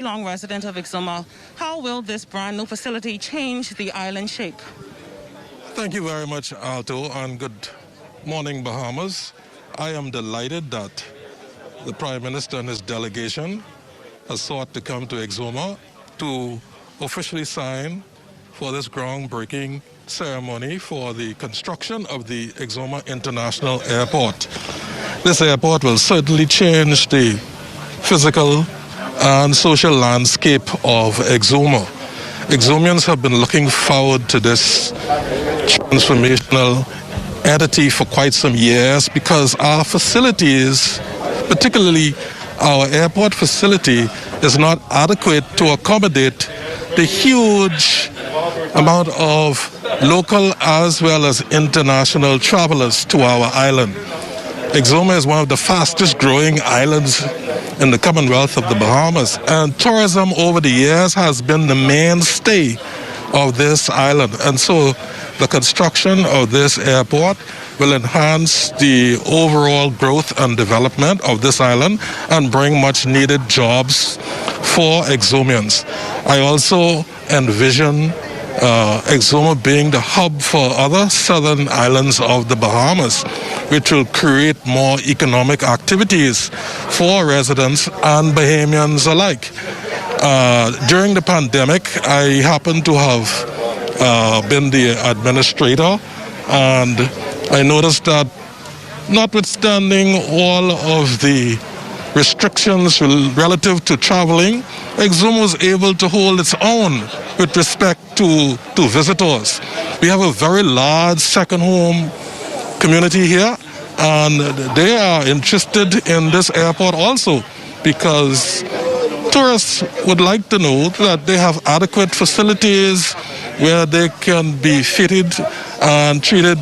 Long resident of Exuma, how will this brand new facility change the island shape? Thank you very much, Alto, and good morning, Bahamas. I am delighted that the Prime Minister and his delegation has sought to come to Exuma to officially sign for this groundbreaking ceremony for the construction of the Exuma International Airport. This airport will certainly change the physical and social landscape of Exuma. Exumians have been looking forward to this transformational entity for quite some years because our facilities, particularly our airport facility, is not adequate to accommodate the huge amount of local as well as international travelers to our island. Exuma is one of the fastest growing islands in the Commonwealth of the Bahamas, and tourism over the years has been the mainstay of this island. And so the construction of this airport will enhance the overall growth and development of this island and bring much needed jobs for Exumians. I also envision Exuma being the hub for other southern islands of the Bahamas, which will create more economic activities for residents and Bahamians alike. During the pandemic, I happened to have been the administrator, and I noticed that notwithstanding all of the restrictions relative to traveling, Exuma was able to hold its own with respect to visitors. We have a very large second home community here, and they are interested in this airport also because tourists would like to know that they have adequate facilities where they can be fitted and treated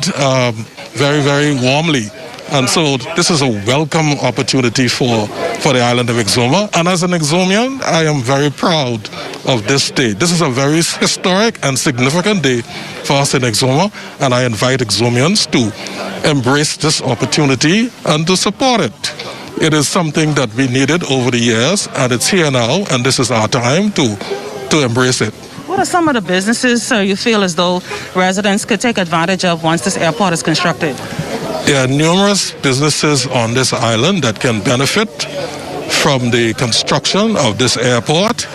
very, very warmly. And so this is a welcome opportunity for the island of Exuma. And as an Exumian, I am very proud of this day. This is a very historic and significant day for us in Exuma, and I invite Exumians to embrace this opportunity and to support it. It is something that we needed over the years, and it's here now, and this is our time to embrace it. What are some of the businesses you feel as though residents could take advantage of once this airport is constructed? There are numerous businesses on this island that can benefit from the construction of this airport.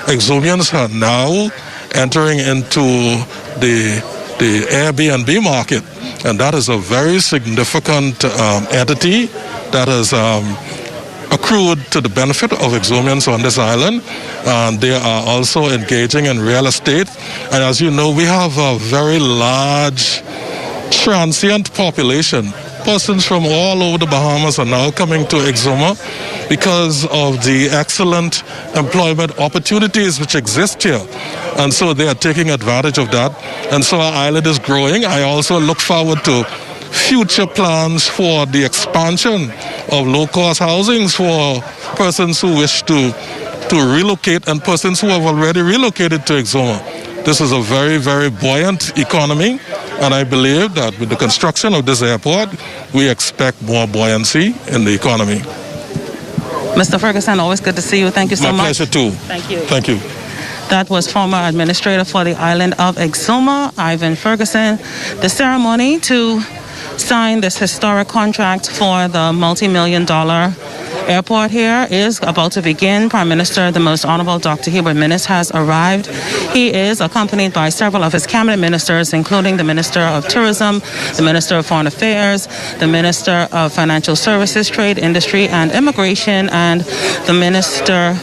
Exumians are now entering into the Airbnb market, and that is a very significant entity that has accrued to the benefit of Exumians on this island. And they are also engaging in real estate. And as you know, we have a very large transient population. Persons from all over the Bahamas are now coming to Exuma because of the excellent employment opportunities which exist here. And so they are taking advantage of that. And so our island is growing. I also look forward to future plans for the expansion of low-cost housings for persons who wish to relocate and persons who have already relocated to Exuma. This is a very, very buoyant economy, and I believe that with the construction of this airport, we expect more buoyancy in the economy. Mr. Ferguson, always good to see you. Thank you so much. My pleasure too. Thank you. Thank you. That was former administrator for the island of Exuma, Ivan Ferguson. The ceremony to sign this historic contract for the multi-million-dollar airport here is about to begin. Prime Minister, the Most Honorable Dr. Hubert Minnis, has arrived. He is accompanied by several of his cabinet ministers, including the Minister of Tourism, the Minister of Foreign Affairs, the Minister of Financial Services, Trade, Industry, and Immigration, and the Minister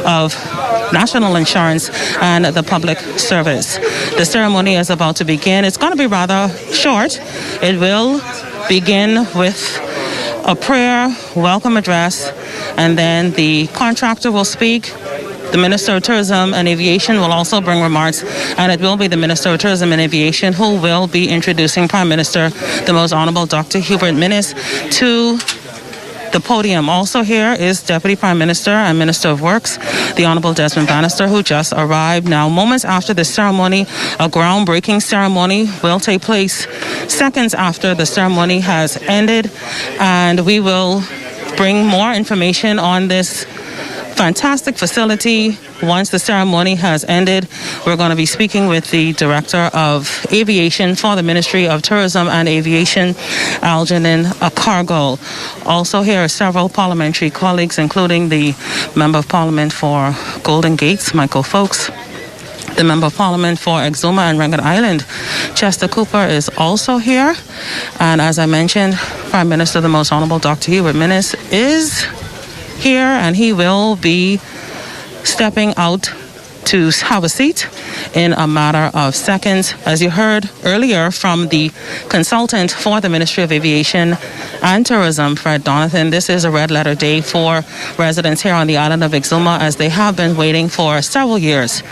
of National Insurance and the Public Service. The ceremony is about to begin. It's going to be rather short. It will begin with a prayer, welcome address, and then the contractor will speak. The Minister of Tourism and Aviation will also bring remarks, and it will be the Minister of Tourism and Aviation who will be introducing Prime Minister, the Most Honorable Dr. Hubert Minnis, to the podium. Also here is Deputy Prime Minister and Minister of Works, the Honorable Desmond Bannister, who just arrived. Now, moments after the ceremony, a groundbreaking ceremony will take place seconds after the ceremony has ended, and we will bring more information on this fantastic facility. Once the ceremony has ended, we're going to be speaking with the Director of Aviation for the Ministry of Tourism and Aviation, Algernon Cargill. Also here are several parliamentary colleagues, including the Member of Parliament for Golden Gates, Michael Folks, the Member of Parliament for Exuma and Rankin Island, Chester Cooper, is also here. And as I mentioned, Prime Minister, the Most Honorable Dr. Hubert Minnis, is here, and he will be stepping out to have a seat in a matter of seconds. As you heard earlier from the consultant for the Ministry of Aviation and Tourism, Fred Donathan, this is a red letter day for residents here on the island of Exuma, as they have been waiting for several years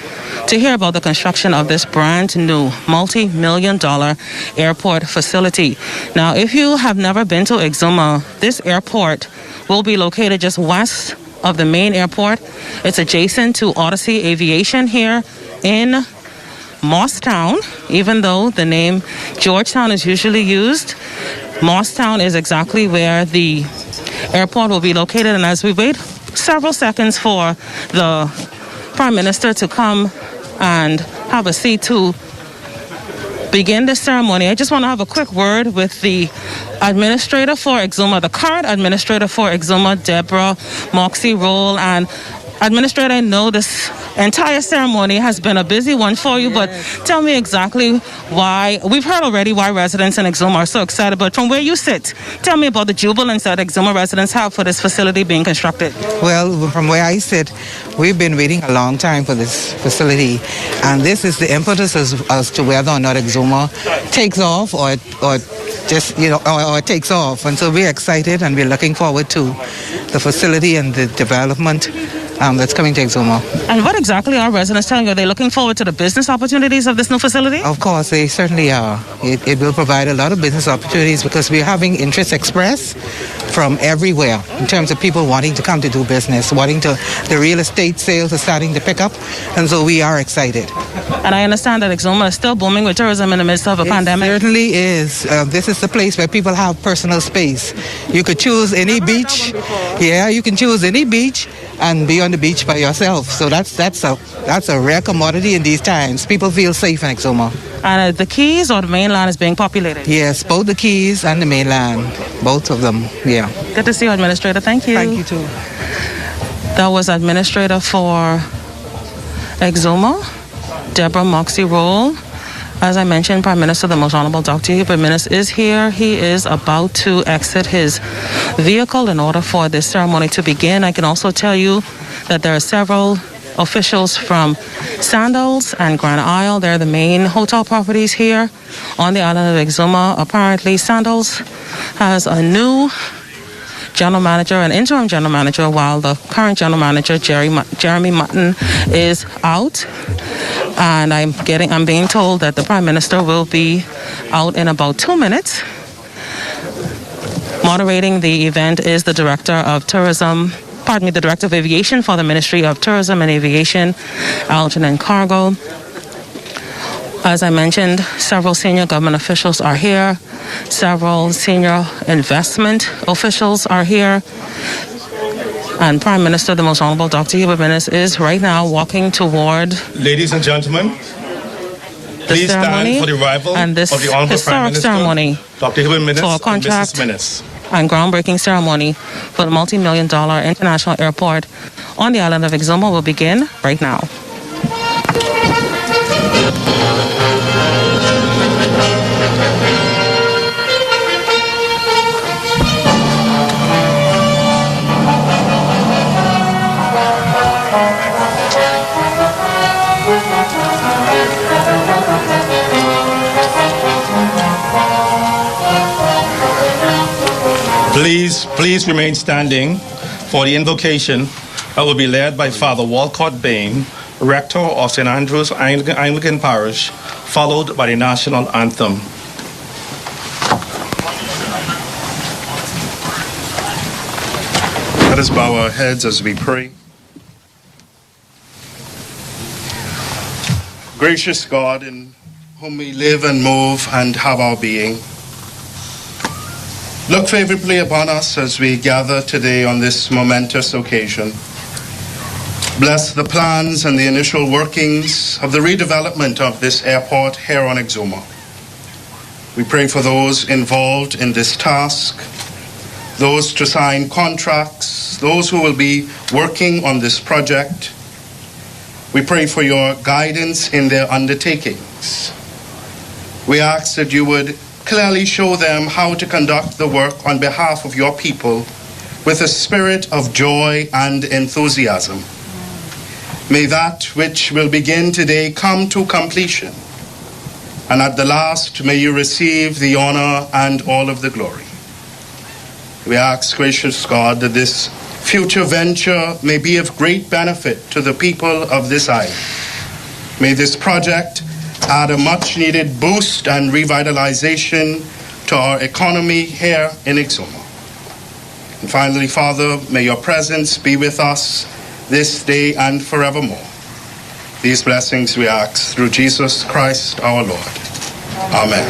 to hear about the construction of this brand new multi-million-dollar airport facility. Now, if you have never been to Exuma, this airport will be located just west of the main airport. It's adjacent to Odyssey Aviation here in Morstown. Even though the name Georgetown is usually used, Morstown is exactly where the airport will be located. And as we wait several seconds for the Prime Minister to come and have a seat to begin the ceremony, I just want to have a quick word with the administrator for Exuma, the current administrator for Exuma, Deborah Moxie Roll. And Administrator, I know this entire ceremony has been a busy one for you, but tell me exactly why. We've heard already why residents in Exuma are so excited, but from where you sit, tell me about the jubilance that Exuma residents have for this facility being constructed. Well, from where I sit, we've been waiting a long time for this facility, and this is the impetus as to whether or not Exuma takes off or just, or it takes off. And so we're excited, and we're looking forward to the facility and the development that's coming to Exuma. And what exactly are residents telling you? Are they looking forward to the business opportunities of this new facility? Of course, they certainly are. It will provide a lot of business opportunities because we're having interest expressed from everywhere in terms of people wanting to come to do business, the real estate sales are starting to pick up, and so we are excited. And I understand that Exuma is still booming with tourism in the midst of a pandemic. It certainly is. This is the place where people have personal space. You could choose any beach. Yeah, you can choose any beach and be on the beach by yourself. So that's a rare commodity in these times. People feel safe in Exuma. And the Keys or the mainland is being populated? Yes, both the Keys and the mainland, both of them. Yeah. Good to see you, Administrator. Thank you. Thank you too. That was Administrator for Exuma, Deborah Moxie Roll. As I mentioned, Prime Minister, the Most Honorable Dr. Hubert Minnis, is here. He is about to exit his vehicle in order for this ceremony to begin. I can also tell you that there are several officials from Sandals and Grand Isle. They're the main hotel properties here on the island of Exuma. Apparently, Sandals has a new general manager, an interim general manager, while the current general manager, Jeremy Mutton, is out. And I'm being told that the Prime Minister will be out in about 2 minutes. Moderating the event is the Director of Aviation for the Ministry of Tourism and Aviation, Algernon Cargill. As I mentioned, several senior government officials are here. Several senior investment officials are here. And Prime Minister, the Most Honorable Dr. Hubert Minnis, is right now walking toward... Ladies and gentlemen, please stand for the arrival and this of the Honorable Prime Minister, ceremony Dr. Hubert Minnis, for a contract and Mrs. Minnis. And groundbreaking ceremony for the multi-million-dollar international airport on the island of Exuma will begin right now. Please remain standing for the invocation that will be led by Father Walcott Bain, Rector of St. Andrew's Anglican Parish, followed by the national anthem. Let us bow our heads as we pray. Gracious God, in whom we live and move and have our being, look favorably upon us as we gather today on this momentous occasion. Bless the plans and the initial workings of the redevelopment of this airport here on Exuma. We pray for those involved in this task, those to sign contracts, those who will be working on this project. We pray for your guidance in their undertakings. We ask that you would clearly show them how to conduct the work on behalf of your people with a spirit of joy and enthusiasm. May that which will begin today come to completion, and at the last may you receive the honor and all of the glory. We ask, gracious God, that this future venture may be of great benefit to the people of this island. May this project add a much-needed boost and revitalization to our economy here in Exuma. And finally, Father, may your presence be with us this day and forevermore. These blessings we ask through Jesus Christ our Lord. Amen.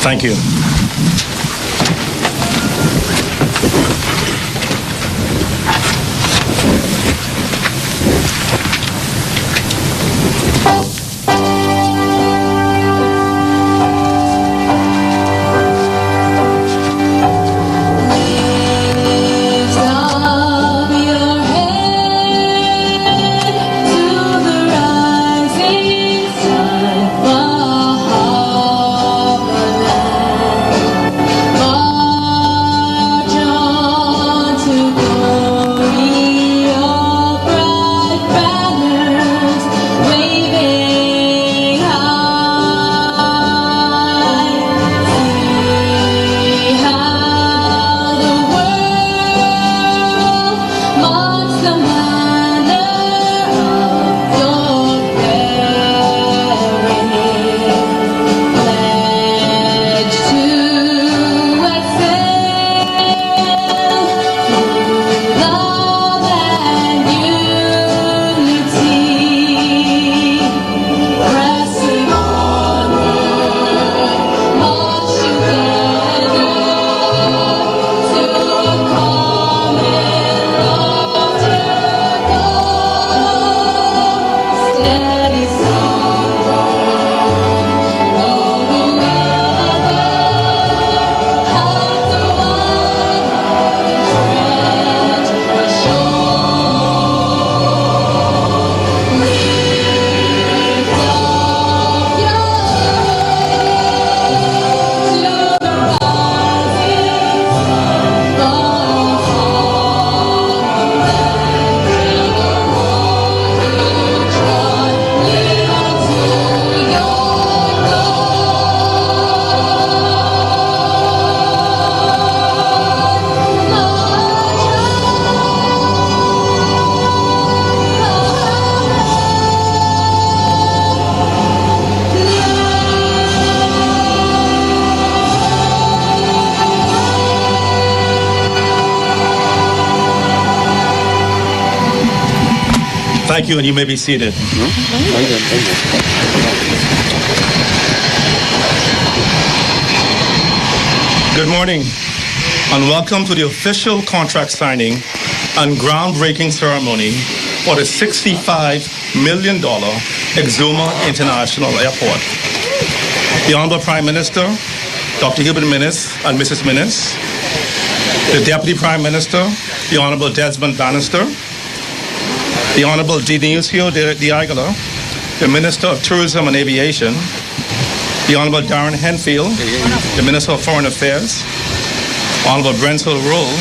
Thank you. Thank you, and you may be seated. Good morning, and welcome to the official contract signing and groundbreaking ceremony for the $65 million Exuma International Airport. The Honorable Prime Minister, Dr. Hubert Minnis and Mrs. Minnis, the Deputy Prime Minister, the Honorable Desmond Bannister, the Honorable Dionisio de Aguilar, the Minister of Tourism and Aviation, the Honorable Darren Henfield, the Minister of Foreign Affairs, Honorable Brenzel Roll,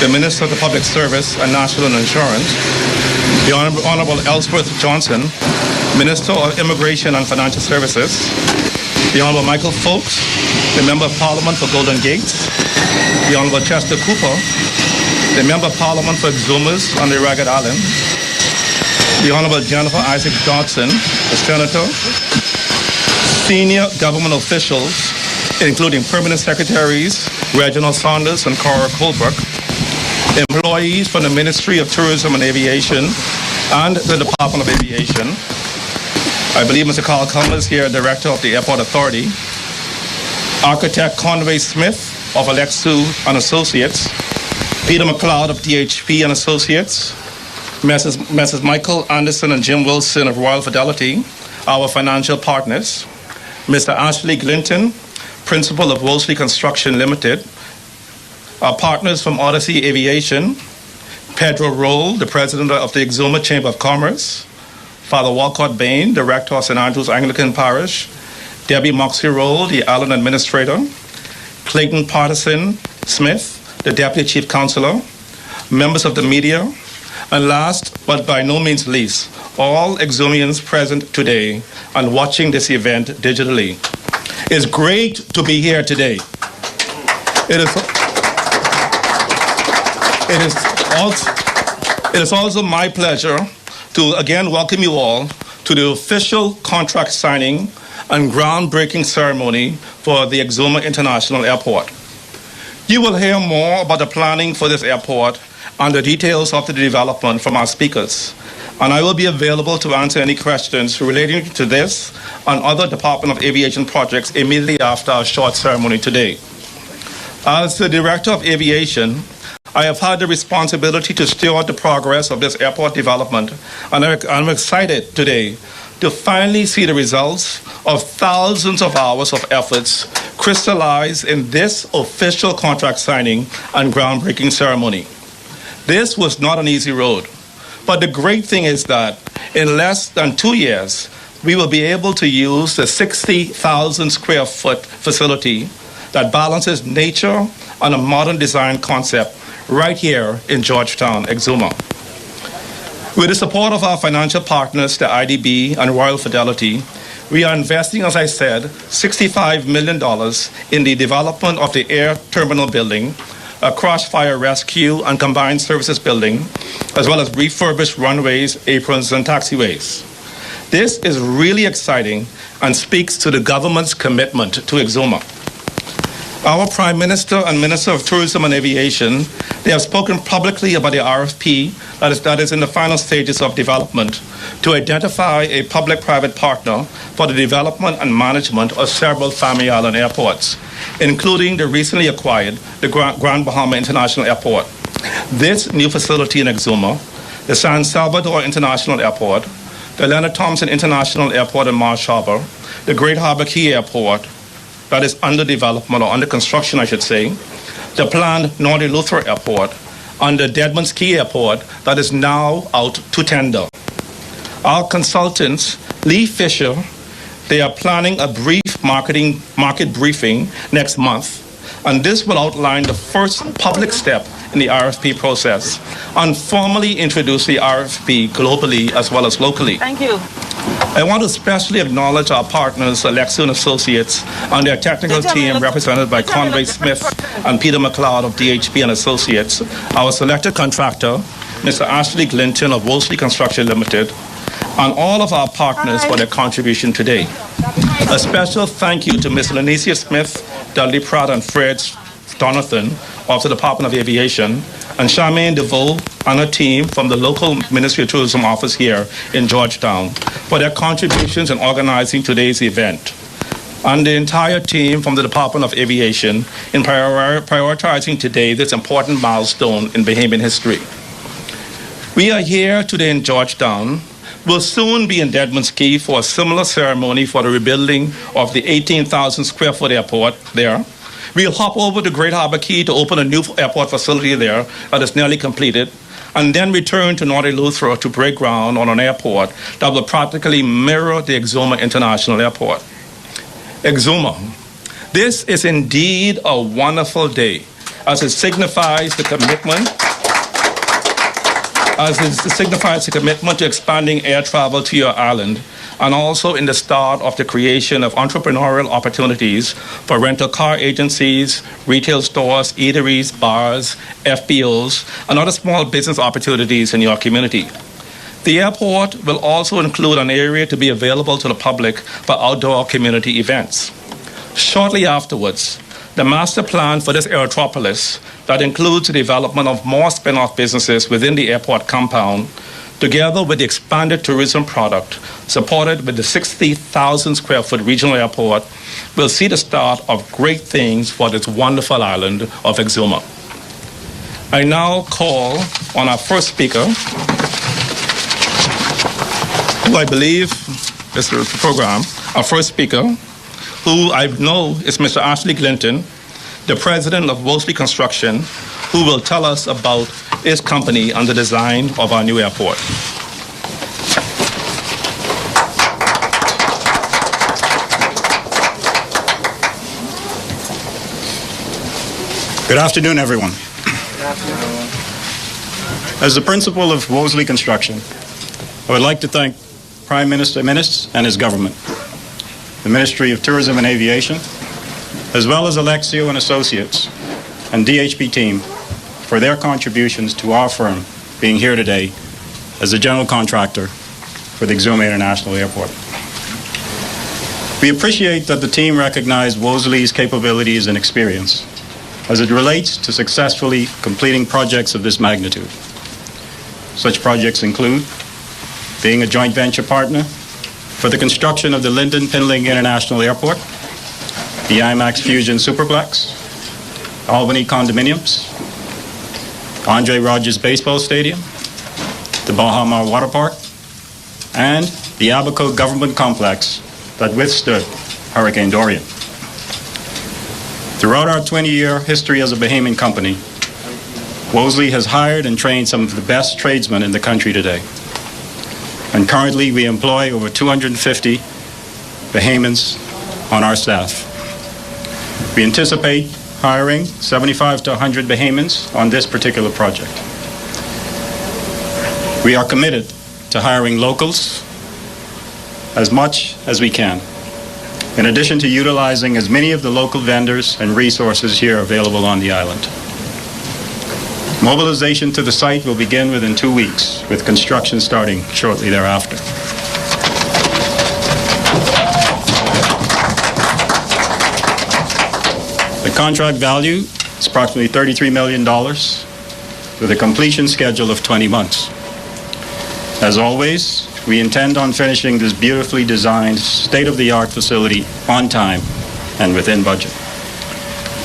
the Minister of the Public Service and National Insurance, the Honorable Ellsworth Johnson, Minister of Immigration and Financial Services, the Honorable Michael Folks, the Member of Parliament for Golden Gates, the Honorable Chester Cooper, the Member of Parliament for Exumas on the Ragged Island, the Honorable Jennifer Isaac Dodson, the Senator, senior government officials, including Permanent Secretaries Reginald Saunders and Cora Colbrook, employees from the Ministry of Tourism and Aviation and the Department of Aviation. I believe Mr. Carl Cummins here, Director of the Airport Authority, Architect Conway Smith of Alexu and Associates, Peter McLeod of DHP and Associates, Messrs. Michael Anderson and Jim Wilson of Royal Fidelity, our financial partners, Mr. Ashley Glinton, Principal of Wesley Construction Limited, our partners from Odyssey Aviation, Pedro Roll, the President of the Exuma Chamber of Commerce, Father Walcott Bain, Director of St. Andrew's Anglican Parish, Debbie Moxie Roll, the Island Administrator, Clayton Patterson Smith, the Deputy Chief Counselor, members of the media, and last but by no means least, all Exumians present today and watching this event digitally. It's great to be here today. It is also my pleasure to again welcome you all to the official contract signing and groundbreaking ceremony for the Exuma International Airport. You will hear more about the planning for this airport and the details of the development from our speakers, and I will be available to answer any questions relating to this and other Department of Aviation projects immediately after our short ceremony today. As the Director of Aviation, I have had the responsibility to steward the progress of this airport development, and I'm excited today to finally see the results of thousands of hours of efforts crystallize in this official contract signing and groundbreaking ceremony. This was not an easy road, but the great thing is that in less than 2 years, we will be able to use the 60,000 square foot facility that balances nature and a modern design concept right here in Georgetown, Exuma. With the support of our financial partners, the IDB and Royal Fidelity, we are investing, as I said, $65 million in the development of the air terminal building, a cross-fire rescue and combined services building, as well as refurbished runways, aprons, and taxiways. This is really exciting and speaks to the government's commitment to Exuma. Our Prime Minister and Minister of Tourism and Aviation, they have spoken publicly about the RFP that is in the final stages of development to identify a public-private partner for the development and management of several Family Island airports, including the recently acquired the Grand Bahamas International Airport. This new facility in Exuma, the San Salvador International Airport, the Leonard Thompson International Airport in Marsh Harbor, the Great Harbor Key Airport, that is under development or under construction, I should say, the planned Northern Luther Airport, and the Deadman's Key Airport that is now out to tender. Our consultants, Lee Fisher, they are planning a brief market briefing next month, and this will outline the first public step in the RFP process and formally introduce the RFP globally as well as locally. Thank you. I want to especially acknowledge our partners, Alexa and Associates, and their technical team represented by Conway Smith and Peter McLeod of DHP and Associates, our selected contractor, Mr. Ashley Glinton of Wesley Construction Limited, and all of our partners for their contribution today. A special thank you to Ms. Lanicia Smith, Dudley Pratt, and Fred Donathan of the Department of Aviation, and Charmaine DeVoe and her team from the local Ministry of Tourism office here in Georgetown for their contributions in organizing today's event, and the entire team from the Department of Aviation in prioritizing today this important milestone in Bahamian history. We are here today in Georgetown. We'll soon be in Deadman's Key for a similar ceremony for the rebuilding of the 18,000 square foot airport there. We'll hop over to Great Harbor Key to open a new airport facility there that is nearly completed, and then return to Northern Luther to break ground on an airport that will practically mirror the Exuma International Airport. Exuma, this is indeed a wonderful day as it signifies the commitment to expanding air travel to your island, and also in the start of the creation of entrepreneurial opportunities for rental car agencies, retail stores, eateries, bars, FBOs, and other small business opportunities in your community. The airport will also include an area to be available to the public for outdoor community events. Shortly afterwards, the master plan for this aerotropolis that includes the development of more spin-off businesses within the airport compound, together with the expanded tourism product supported with the 60,000 square foot regional airport, will see the start of great things for this wonderful island of Exuma. I now call on our first speaker, who I believe is the program, our first speaker, who I know is Mr. Ashley Clinton, the president of Wesley Construction, who will tell us about his company on the design of our new airport. Good afternoon, everyone. As the principal of Wesley Construction, I would like to thank Prime Minister Minnis and his government, the Ministry of Tourism and Aviation, as well as Alexio and Associates and DHB team for their contributions to our firm being here today as the general contractor for the Exuma International Airport. We appreciate that the team recognized Wesley's capabilities and experience as it relates to successfully completing projects of this magnitude. Such projects include being a joint venture partner for the construction of the Lyndon Pinling International Airport, the IMAX Fusion Superplex, Albany Condominiums, Andre Rogers Baseball Stadium, the Bahamas Water Park, and the Abaco Government Complex that withstood Hurricane Dorian. Throughout our 20-year history as a Bahamian company, Wesley has hired and trained some of the best tradesmen in the country today. And currently we employ over 250 Bahamians on our staff. We anticipate hiring 75 to 100 Bahamians on this particular project. We are committed to hiring locals as much as we can, in addition to utilizing as many of the local vendors and resources here available on the island. Mobilization to the site will begin within 2 weeks, with construction starting shortly thereafter. The contract value is approximately $33 million, with a completion schedule of 20 months. As always, we intend on finishing this beautifully designed, state-of-the-art facility on time and within budget,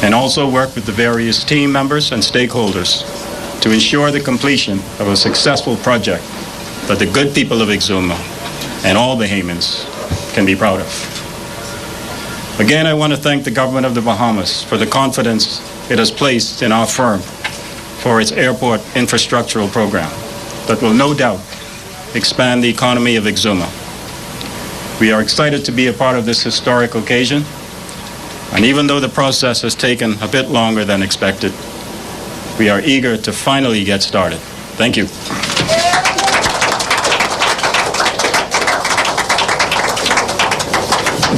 and also work with the various team members and stakeholders to ensure the completion of a successful project that the good people of Exuma and all Bahamians can be proud of. Again, I want to thank the government of the Bahamas for the confidence it has placed in our firm for its airport infrastructural program that will no doubt expand the economy of Exuma. We are excited to be a part of this historic occasion, and even though the process has taken a bit longer than expected, we are eager to finally get started. Thank you.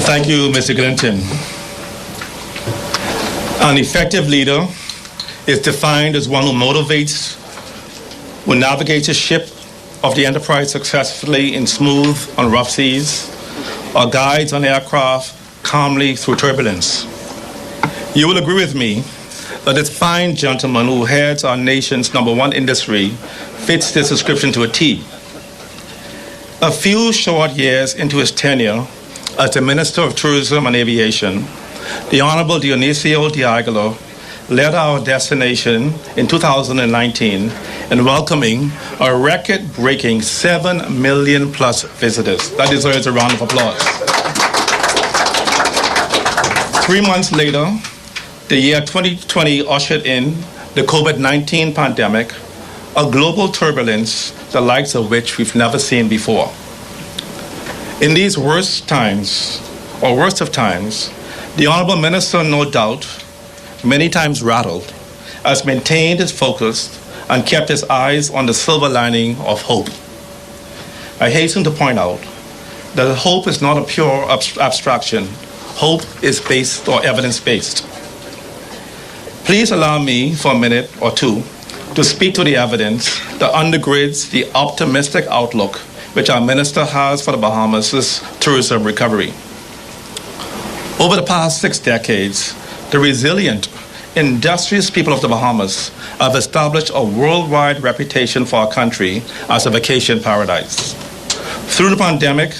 Thank you, Mr. Clinton. An effective leader is defined as one who motivates, who navigates a ship of the enterprise successfully in smooth and rough seas, or guides an aircraft calmly through turbulence. You will agree with me that this fine gentleman who heads our nation's #1 industry fits this description to a T. A few short years into his tenure as the Minister of Tourism and Aviation, the Honorable Dionisio Diagolo led our destination in 2019 in welcoming a record-breaking 7 million plus visitors. That deserves a round of applause. 3 months later, the year 2020 ushered in the COVID-19 pandemic, a global turbulence the likes of which we've never seen before. In these worst of times, the Honorable Minister, no doubt, many times rattled, has maintained his focus and kept his eyes on the silver lining of hope. I hasten to point out that hope is not a pure abstraction. Hope is based or evidence-based. Please allow me for a minute or two to speak to the evidence that undergirds the optimistic outlook which our minister has for the Bahamas' tourism recovery. Over the past 6 decades, the resilient, industrious people of the Bahamas have established a worldwide reputation for our country as a vacation paradise. Through the pandemic,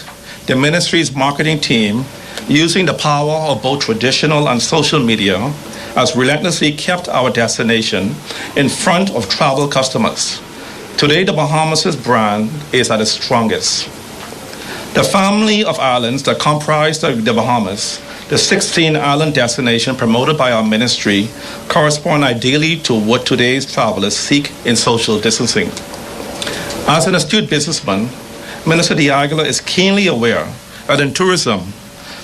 the ministry's marketing team, using the power of both traditional and social media, has relentlessly kept our destination in front of travel customers. Today, the Bahamas' brand is at its strongest. The family of islands that comprise the Bahamas, the 16-island destination promoted by our ministry, correspond ideally to what today's travelers seek in social distancing. As an astute businessman, Minister de Aguilar is keenly aware that in tourism,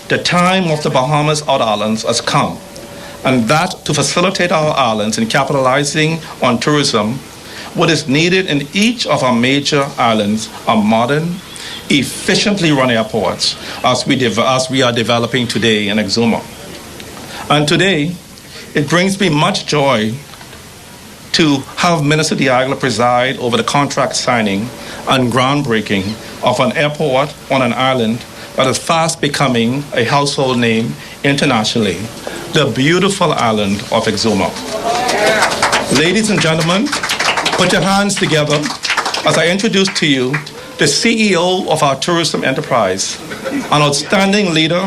the time of the Bahamas outer islands has come, and that to facilitate our islands in capitalizing on tourism, what is needed in each of our major islands are modern, efficiently run airports, as we are developing today in Exuma. And today, it brings me much joy to have Minister de Aguilar preside over the contract signing and groundbreaking of an airport on an island that is fast becoming a household name internationally, the beautiful island of Exuma. Ladies and gentlemen, put your hands together as I introduce to you the CEO of our tourism enterprise, an outstanding leader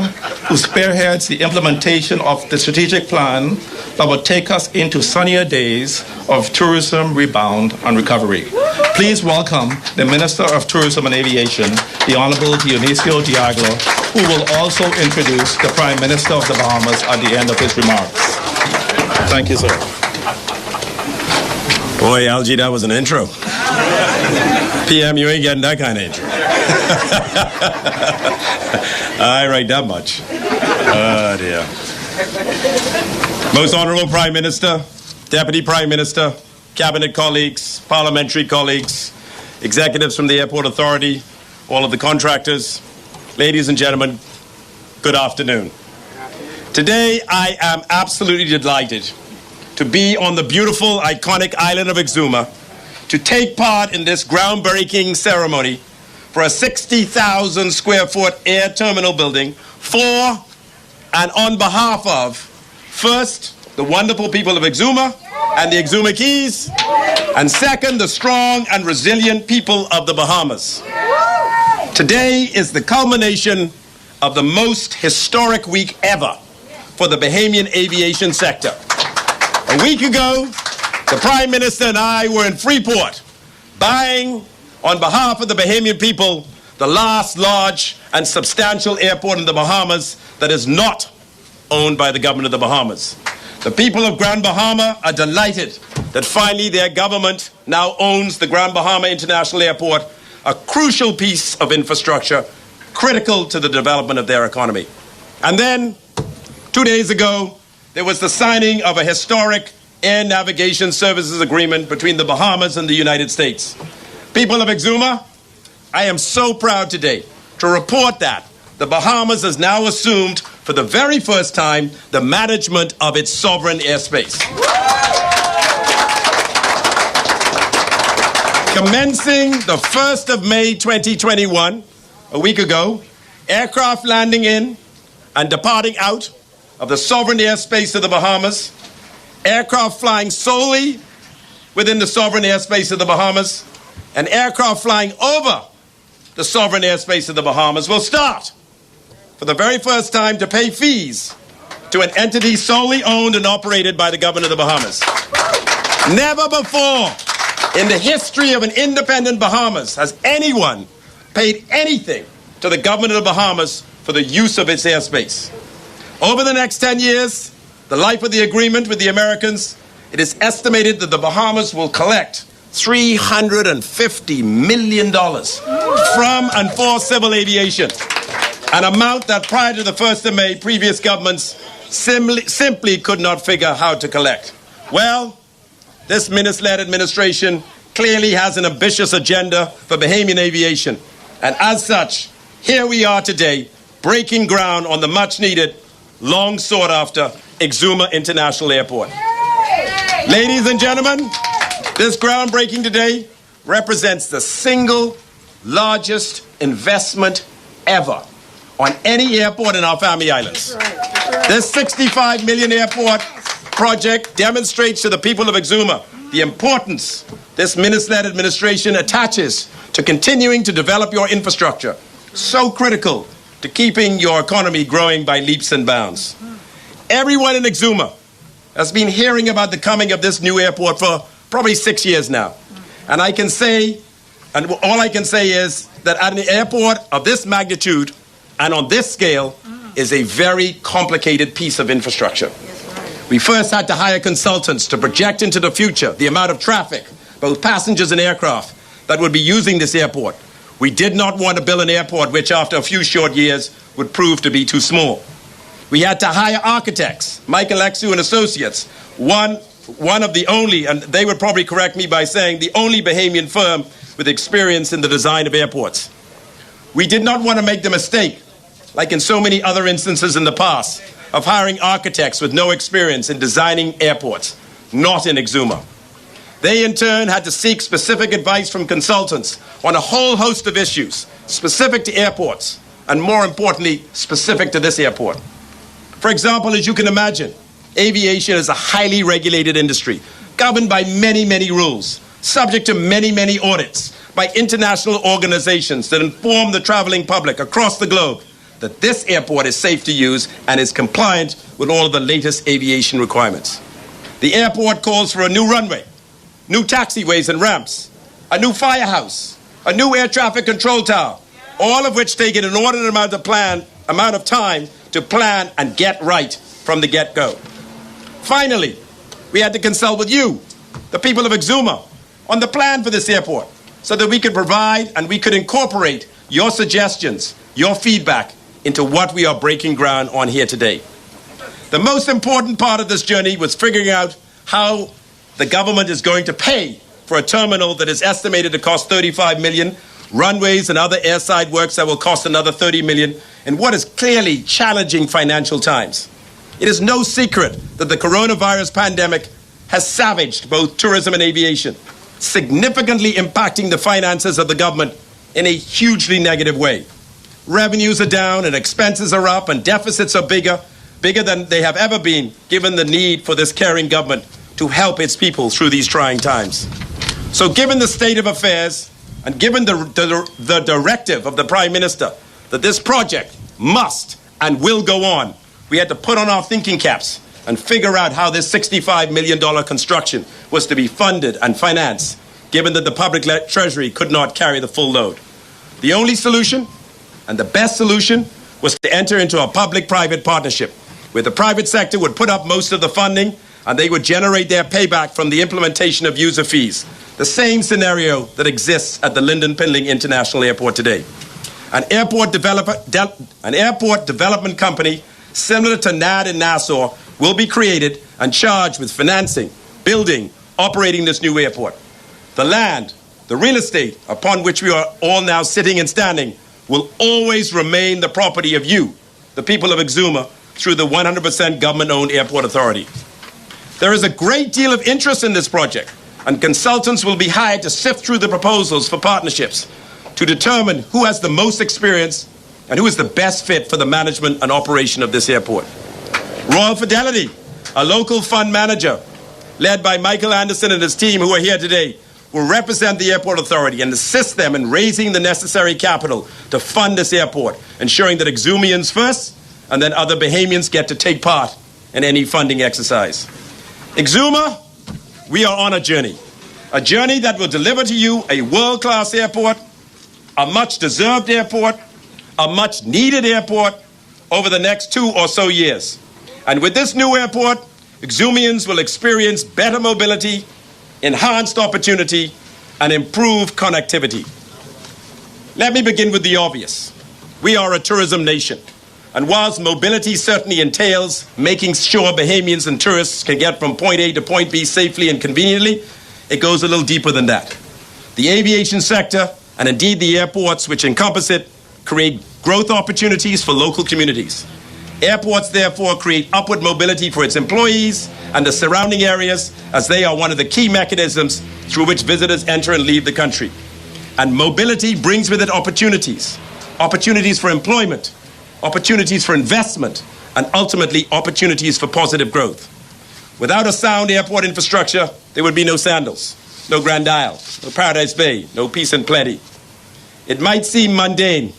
who spearheads the implementation of the strategic plan that will take us into sunnier days of tourism rebound and recovery. Please welcome the Minister of Tourism and Aviation, the Honorable Dionisio de Aguilar, who will also introduce the Prime Minister of the Bahamas at the end of his remarks. Thank you, sir. Boy, Algie, that was an intro. PM, you ain't getting that kind of intro. I write that much. Oh, dear. Most Honorable Prime Minister, Deputy Prime Minister, Cabinet colleagues, parliamentary colleagues, executives from the Airport Authority, all of the contractors, ladies and gentlemen, good afternoon. Today, I am absolutely delighted to be on the beautiful, iconic island of Exuma, to take part in this groundbreaking ceremony for a 60,000 square foot air terminal building for and on behalf of, first, the wonderful people of Exuma and the Exuma Keys, and second, the strong and resilient people of the Bahamas. Today is the culmination of the most historic week ever for the Bahamian aviation sector. A week ago, the Prime Minister and I were in Freeport, buying, on behalf of the Bahamian people, the last large and substantial airport in the Bahamas that is not owned by the government of the Bahamas. The people of Grand Bahama are delighted that finally their government now owns the Grand Bahama International Airport, a crucial piece of infrastructure critical to the development of their economy. And then, 2 days ago, there was the signing of a historic air navigation services agreement between the Bahamas and the United States. People of Exuma, I am so proud today to report that the Bahamas has now assumed, for the very first time, the management of its sovereign airspace. Commencing the 1st of May 2021, a week ago, aircraft landing in and departing out of the sovereign airspace of the Bahamas, aircraft flying solely within the sovereign airspace of the Bahamas, and aircraft flying over the sovereign airspace of the Bahamas will start, for the very first time, to pay fees to an entity solely owned and operated by the government of the Bahamas. Never before in the history of an independent Bahamas has anyone paid anything to the government of the Bahamas for the use of its airspace. Over the next 10 years, the life of the agreement with the Americans, it is estimated that the Bahamas will collect $350 million from and for civil aviation, an amount that prior to the 1st of May, previous governments simply could not figure how to collect. Well, this minister-led administration clearly has an ambitious agenda for Bahamian aviation. And as such, here we are today, breaking ground on the much-needed, long sought-after Exuma International Airport. Ladies and gentlemen, this groundbreaking today represents the single largest investment ever on any airport in our Family Islands. This $65 million airport project demonstrates to the people of Exuma the importance this minister-led administration attaches to continuing to develop your infrastructure, so critical to keeping your economy growing by leaps and bounds. Everyone in Exuma has been hearing about the coming of this new airport for probably 6 years now. And I can say, and all I can say is that at an airport of this magnitude and on this scale is a very complicated piece of infrastructure. We first had to hire consultants to project into the future the amount of traffic, both passengers and aircraft, that would be using this airport. We did not want to build an airport which after a few short years would prove to be too small. We had to hire architects, Michael Exuma and Associates, one of the only, and they would probably correct me by saying, the only Bahamian firm with experience in the design of airports. We did not want to make the mistake, like in so many other instances in the past, of hiring architects with no experience in designing airports, not in Exuma. They in turn had to seek specific advice from consultants on a whole host of issues, specific to airports, and more importantly, specific to this airport. For example, as you can imagine, aviation is a highly regulated industry, governed by many, many rules, subject to many, many audits by international organizations that inform the traveling public across the globe that this airport is safe to use and is compliant with all of the latest aviation requirements. The airport calls for a new runway, new taxiways and ramps, a new firehouse, a new air traffic control tower, all of which take an inordinate amount of time to plan and get right from the get-go. Finally, we had to consult with you, the people of Exuma, on the plan for this airport so that we could provide and we could incorporate your suggestions, your feedback into what we are breaking ground on here today. The most important part of this journey was figuring out how the government is going to pay for a terminal that is estimated to cost $35 million, runways and other airside works that will cost another $30 million, in what is clearly challenging financial times. It is no secret that the coronavirus pandemic has savaged both tourism and aviation, significantly impacting the finances of the government in a hugely negative way. Revenues are down and expenses are up and deficits are bigger than they have ever been, given the need for this caring government to help its people through these trying times. So given the state of affairs and given the directive of the Prime Minister that this project must and will go on, we had to put on our thinking caps and figure out how this $65 million construction was to be funded and financed, given that the public treasury could not carry the full load. The only solution, and the best solution, was to enter into a public-private partnership, where the private sector would put up most of the funding and they would generate their payback from the implementation of user fees, the same scenario that exists at the Lyndon Pinling International Airport today. An airport development company similar to NAD in Nassau will be created and charged with financing, building, operating this new airport. The land, the real estate upon which we are all now sitting and standing will always remain the property of you, the people of Exuma, through the 100% government-owned airport authority. There is a great deal of interest in this project, and consultants will be hired to sift through the proposals for partnerships to determine who has the most experience and who is the best fit for the management and operation of this airport. Royal Fidelity, a local fund manager led by Michael Anderson and his team who are here today, will represent the airport authority and assist them in raising the necessary capital to fund this airport, ensuring that Exumians first and then other Bahamians get to take part in any funding exercise. Exuma, we are on a journey that will deliver to you a world-class airport, a much-deserved airport, a much-needed airport over the next 2 or so years. And with this new airport, Exumians will experience better mobility, enhanced opportunity, and improved connectivity. Let me begin with the obvious. We are a tourism nation. And whilst mobility certainly entails making sure Bahamians and tourists can get from point A to point B safely and conveniently, it goes a little deeper than that. The aviation sector, and indeed the airports which encompass it, create growth opportunities for local communities. Airports, therefore, create upward mobility for its employees and the surrounding areas, as they are one of the key mechanisms through which visitors enter and leave the country. And mobility brings with it opportunities for employment, opportunities for investment, and ultimately opportunities for positive growth. Without a sound airport infrastructure, there would be no Sandals, no Grand Isle, no Paradise Bay, no peace and plenty. It might seem mundane,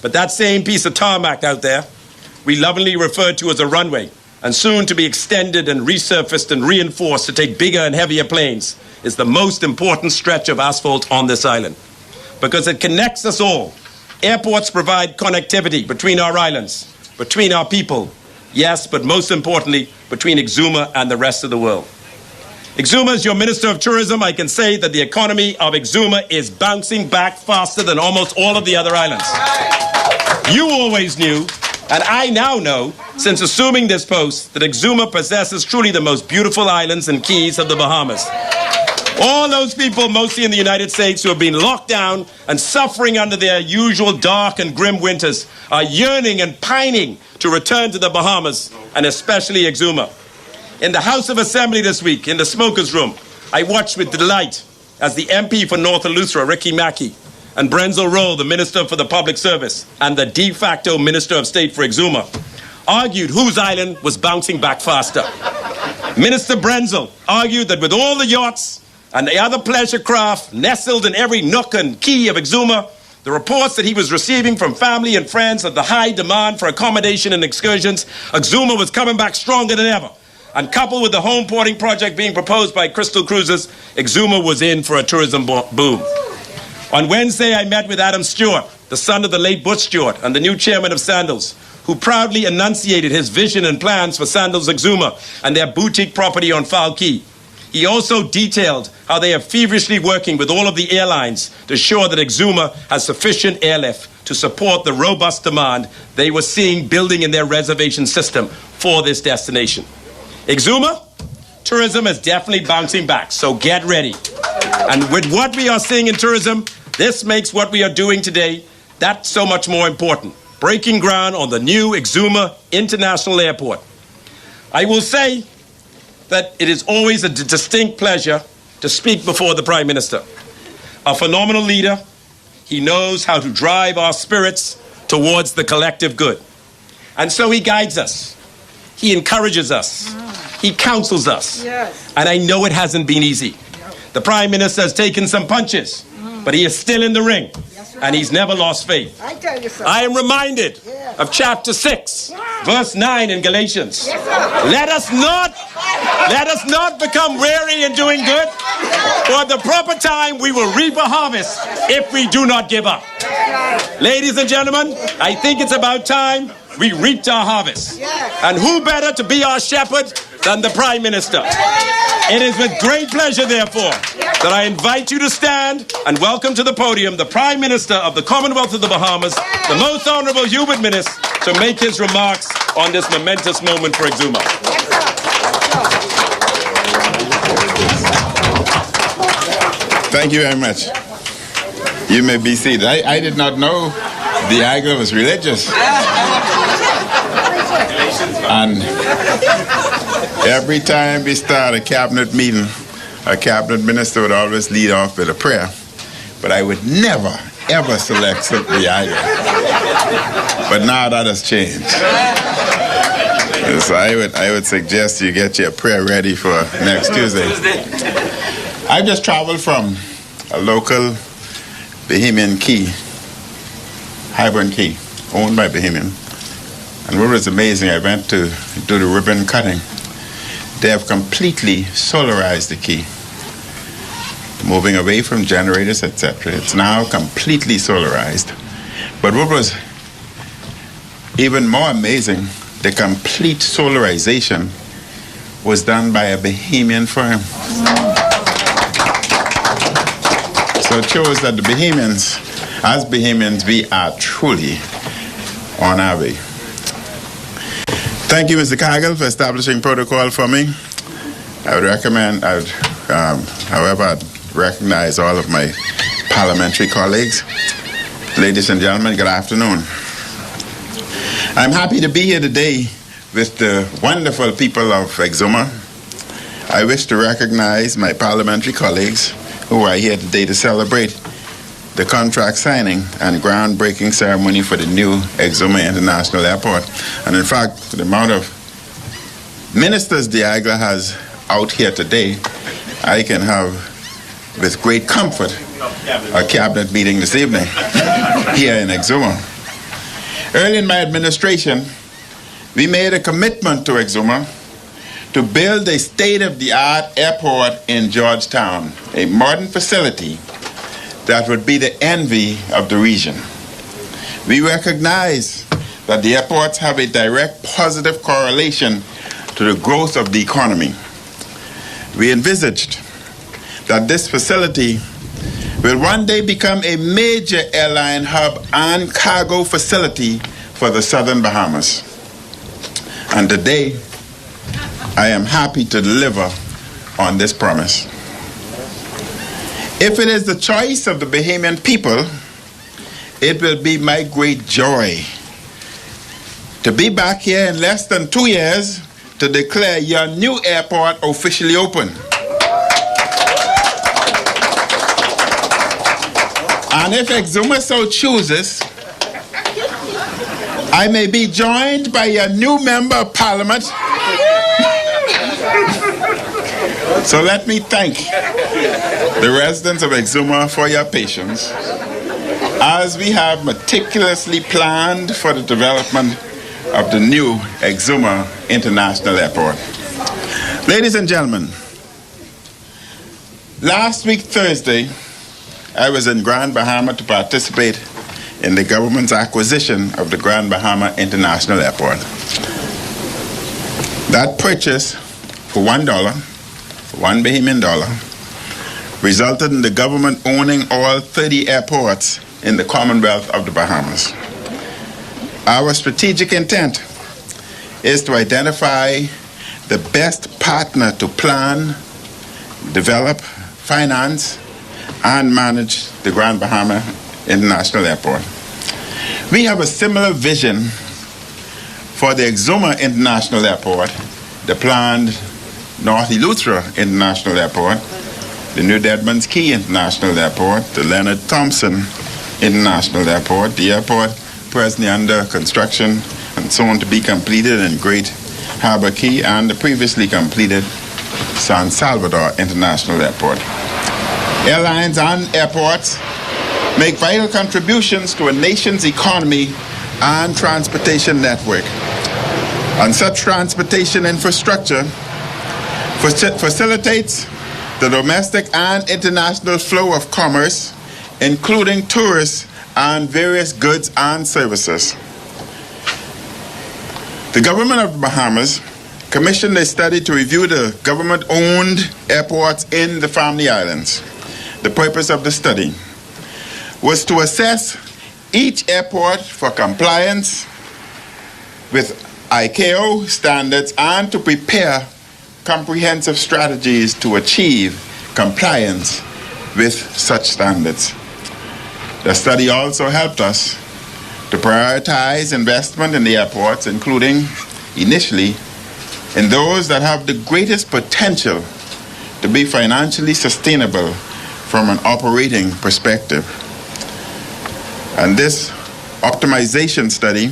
but that same piece of tarmac out there, we lovingly refer to as a runway, and soon to be extended and resurfaced and reinforced to take bigger and heavier planes, is the most important stretch of asphalt on this island. Because it connects us all. Airports provide connectivity between our islands, between our people, yes, but most importantly, between Exuma and the rest of the world. Exuma, as your Minister of Tourism, I can say that the economy of Exuma is bouncing back faster than almost all of the other islands. You always knew, and I now know, since assuming this post, that Exuma possesses truly the most beautiful islands and keys of the Bahamas. All those people, mostly in the United States, who have been locked down and suffering under their usual dark and grim winters, are yearning and pining to return to the Bahamas, and especially Exuma. In the House of Assembly this week, in the smokers' room, I watched with delight as the MP for North Eleuthera, Ricky Mackey, and Brenzel Roll, the Minister for the Public Service, and the de facto Minister of State for Exuma, argued whose island was bouncing back faster. Minister Brenzel argued that with all the yachts and the other pleasure craft nestled in every nook and key of Exuma, the reports that he was receiving from family and friends of the high demand for accommodation and excursions, Exuma was coming back stronger than ever. And coupled with the home porting project being proposed by Crystal Cruises, Exuma was in for a tourism boom. On Wednesday, I met with Adam Stewart, the son of the late Butch Stewart and the new chairman of Sandals, who proudly enunciated his vision and plans for Sandals Exuma and their boutique property on Foul Key. He also detailed how they are feverishly working with all of the airlines to ensure that Exuma has sufficient airlift to support the robust demand they were seeing building in their reservation system for this destination. Exuma, tourism is definitely bouncing back, so get ready. And with what we are seeing in tourism, this makes what we are doing today that so much more important. Breaking ground on the new Exuma International Airport. I will say that it is always a distinct pleasure to speak before the Prime Minister. A phenomenal leader, he knows how to drive our spirits towards the collective good. And so he guides us. He encourages us. He counsels us. Yes. And I know it hasn't been easy. The Prime Minister has taken some punches, but he is still in the ring. And he's never lost faith. I tell you so. I am reminded of chapter 6, verse 9 in Galatians. Let us not become weary in doing good, for at the proper time we will reap a harvest if we do not give up. Ladies and gentlemen, I think it's about time we reaped our harvest. And who better to be our shepherd than the Prime Minister? It is with great pleasure, therefore, that I invite you to stand and welcome to the podium the Prime Minister of the Commonwealth of the Bahamas, the Most Honorable Hubert Minnis, to make his remarks on this momentous moment for Exuma. Thank you very much. You may be seated. I did not know the Diagla was religious. And every time we start a cabinet meeting, a cabinet minister would always lead off with a prayer. But I would never, ever select the Diagla. But now that has changed. So I would suggest you get your prayer ready for next Tuesday. I just traveled from a local Bahamian key, Highburn Key, owned by Bahamian. And what was amazing, I went to do the ribbon cutting. They have completely solarized the key, moving away from generators, etc. It's now completely solarized. But what was even more amazing, the complete solarization was done by a Bahamian firm. So it shows that the Bahamians, as Bahamians, we are truly on our way. Thank you, Mr. Cargill, for establishing protocol for me. I would recommend, however, I'd recognize all of my parliamentary colleagues. Ladies and gentlemen, good afternoon. I'm happy to be here today with the wonderful people of Exuma. I wish to recognize my parliamentary colleagues who are here today to celebrate the contract signing and groundbreaking ceremony for the new Exuma International Airport. And in fact, the amount of ministers Diagla has out here today, I can have, with great comfort, a cabinet meeting this evening here in Exuma. Early in my administration, we made a commitment to Exuma to build a state-of-the-art airport in Georgetown, a modern facility that would be the envy of the region. We recognize that the airports have a direct positive correlation to the growth of the economy. We envisaged that this facility will one day become a major airline hub and cargo facility for the southern Bahamas. And today, I am happy to deliver on this promise. If it is the choice of the Bahamian people, it will be my great joy to be back here in less than 2 years to declare your new airport officially open. And if Exuma so chooses, I may be joined by your new member of parliament. So let me thank the residents of Exuma for your patience as we have meticulously planned for the development of the new Exuma International Airport. Ladies and gentlemen, last week Thursday, I was in Grand Bahama to participate in the government's acquisition of the Grand Bahama International Airport. That purchase for $1, $1 Bahamian dollar, resulted in the government owning all 30 airports in the Commonwealth of the Bahamas. Our strategic intent is to identify the best partner to plan, develop, finance, and manage the Grand Bahama International Airport. We have a similar vision for the Exuma International Airport, the planned North Eleuthera International Airport, the New Deadman's Key International Airport, the Leonard Thompson International Airport, the airport presently under construction and soon to be completed in Great Harbor Key, and the previously completed San Salvador International Airport. Airlines and airports make vital contributions to a nation's economy and transportation network. And such transportation infrastructure facilitates the domestic and international flow of commerce, including tourists and various goods and services. The government of the Bahamas commissioned a study to review the government-owned airports in the Family Islands. The purpose of the study was to assess each airport for compliance with ICAO standards and to prepare comprehensive strategies to achieve compliance with such standards. The study also helped us to prioritize investment in the airports, including, initially, in those that have the greatest potential to be financially sustainable from an operating perspective. And this optimization study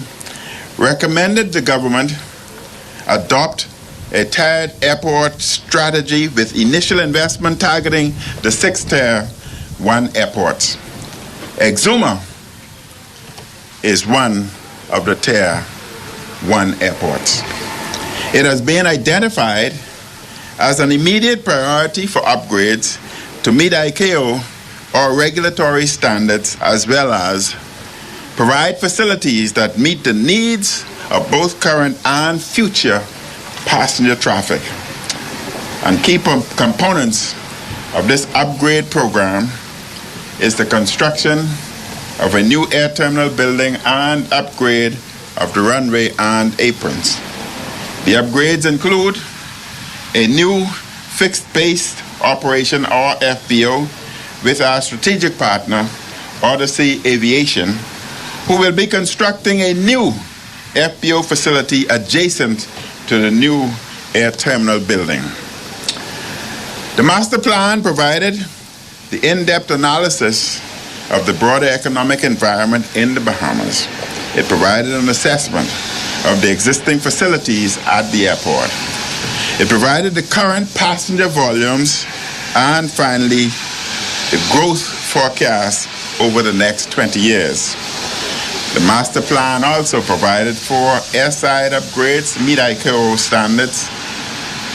recommended the government adopt a tiered airport strategy with initial investment targeting the 6 Tier 1 airports. Exuma is one of the Tier 1 airports. It has been identified as an immediate priority for upgrades to meet ICAO or regulatory standards, as well as provide facilities that meet the needs of both current and future passenger traffic. And key components of this upgrade program is the construction of a new air terminal building and upgrade of the runway and aprons. The upgrades include a new fixed base operation or FBO with our strategic partner, Odyssey Aviation, who will be constructing a new FBO facility adjacent to the new air terminal building. The master plan provided the in-depth analysis of the broader economic environment in the Bahamas. It provided an assessment of the existing facilities at the airport. It provided the current passenger volumes and finally the growth forecast over the next 20 years. The master plan also provided for airside upgrades to meet ICAO standards,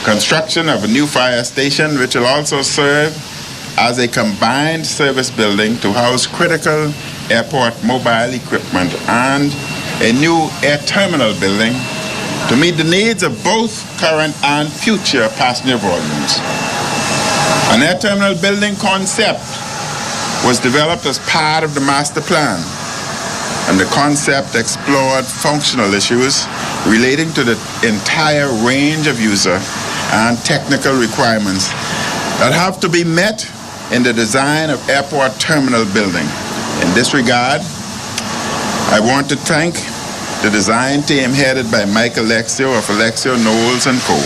construction of a new fire station which will also serve as a combined service building to house critical airport mobile equipment, and a new air terminal building to meet the needs of both current and future passenger volumes. An air terminal building concept was developed as part of the master plan, and the concept explored functional issues relating to the entire range of user and technical requirements that have to be met in the design of airport terminal building. In this regard, I want to thank the design team headed by Mike Alexio of Alexio Knowles & Co.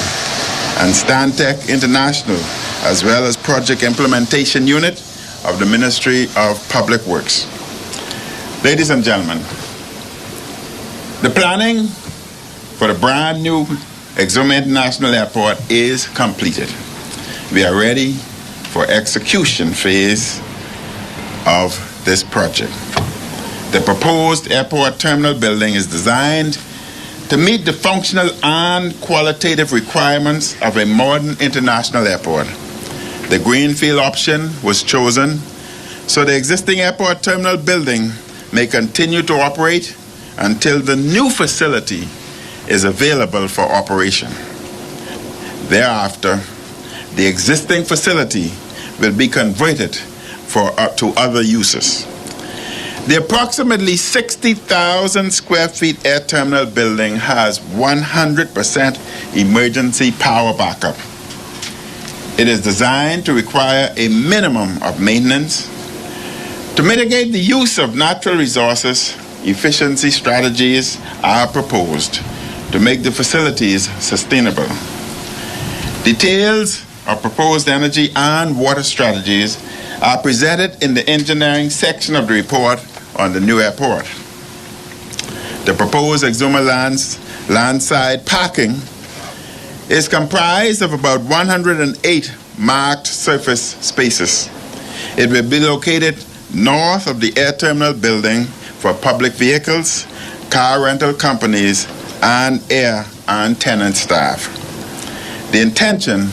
and Stantec International, as well as Project Implementation Unit of the Ministry of Public Works. Ladies and gentlemen, the planning for the brand new Exuma International Airport is completed. We are ready for execution phase of this project. The proposed airport terminal building is designed to meet the functional and qualitative requirements of a modern international airport. The greenfield option was chosen so the existing airport terminal building may continue to operate until the new facility is available for operation. Thereafter, the existing facility will be converted to other uses. The approximately 60,000 square feet air terminal building has 100% emergency power backup. It is designed to require a minimum of maintenance. To mitigate the use of natural resources, efficiency strategies are proposed to make the facilities sustainable. Details of proposed energy and water strategies are presented in the engineering section of the report on the new airport. The proposed Exuma Landside parking is comprised of about 108 marked surface spaces. It will be located north of the air terminal building for public vehicles, car rental companies, and air and tenant staff. The intention